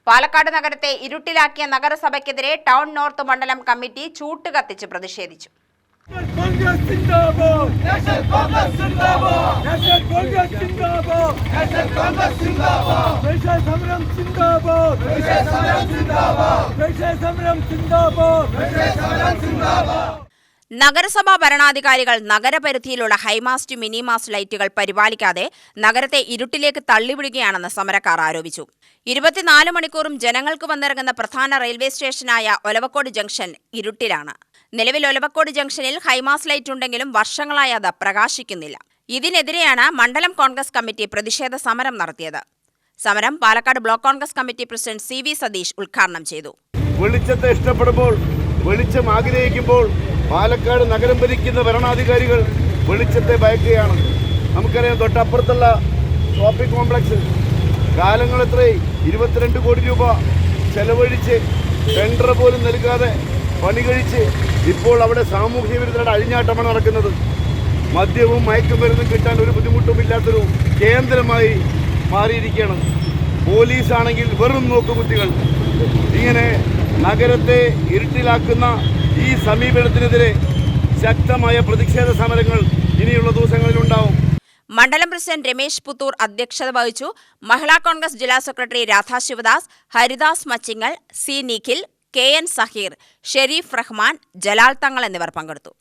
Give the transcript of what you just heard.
പാലക്കാട് നഗരത്തെ ഇരുട്ടിലാക്കിയ നഗരസഭയ്ക്കെതിരെ town north മണ്ഡലം committee ചൂട്ടുകത്തിച്ച് പ്രതിഷേധിച്ചു. നഗരസഭാ ഭരണാധികാരികൾ നഗരപരിധിയിലുള്ള ഹൈമാസ്റ്റ് മിനിമാസ്റ്റ് ലൈറ്റുകൾ പരിപാലിക്കാതെ നഗരത്തെ ഇരുട്ടിലേക്ക് തള്ളിവിടുകയാണെന്ന് സമരക്കാർ ആരോപിച്ചു. 24 മണിക്കൂറും ജനങ്ങൾക്ക് വന്നിറങ്ങുന്ന പ്രധാന റെയിൽവേ സ്റ്റേഷനായ ഒലവക്കോട് ജംഗ്ഷൻ ഇരുട്ടിലാണ്. നിലവിൽ ഒലവക്കോട് ജംഗ്ഷനിൽ ഹൈമാസ്റ്റ് ലൈറ്റ് ഉണ്ടെങ്കിലും വർഷങ്ങളായി അത് പ്രകാശിക്കുന്നില്ല. ഇതിനെതിരെയാണ് മണ്ഡലം കോൺഗ്രസ് കമ്മിറ്റി പ്രതിഷേധ സമരം നടത്തിയത്. സമരം Palakkad block Congress committee president CV Satheesh ഉദ്ഘാടനം ചെയ്തു. വെളിച്ചത്തെ ഇഷ്ടപ്പെടുമ്പോൾ, വെളിച്ചം ആഗ്രഹിക്കുമ്പോൾ പാലക്കാട് നഗരം ഭരിക്കുന്ന ഭരണാധികാരികൾ വെളിച്ചത്തെ ഭയക്കുകയാണ്. നമുക്കറിയാം, തൊട്ടപ്പുറത്തുള്ള ഷോപ്പിംഗ് കോംപ്ലക്സ് കാലങ്ങളെത്രയും 22 കോടി രൂപ ചെലവഴിച്ച് ടെൻഡർ പോലും നൽകാതെ പണി കഴിച്ച് ഇപ്പോൾ അവിടെ സാമൂഹ്യ വിരുദ്ധരുടെ അഴിഞ്ഞാട്ടമാണ് നടക്കുന്നത്. മദ്യവും മയക്കുമരുന്നും കിട്ടാൻ ഒരു ബുദ്ധിമുട്ടുമില്ലാത്തൊരു കേന്ദ്രമായി മാറിയിരിക്കുകയാണ്. പോലീസാണെങ്കിൽ വെറും നോക്കുകുത്തികൾ. ഇങ്ങനെ നഗരത്തെ ഇരുട്ടിലാക്കുന്ന ഈ സമീപനത്തിനെതിരെ ശക്തമായ പ്രതിഷേധ സമരങ്ങൾ ഇനിയുള്ള ദിവസങ്ങളിലുണ്ടാവും. മണ്ഡലം പ്രസിഡന്റ് രമേശ് പുത്തൂർ അധ്യക്ഷത വഹിച്ചു. മഹിളാ കോൺഗ്രസ് ജില്ലാ secretary Radha Sivadas, Haridas Machingal, C Nikhil, KN Saheer, Sherif Rahman, Jalal Thangal എന്നിവർ പങ്കെടുത്തു.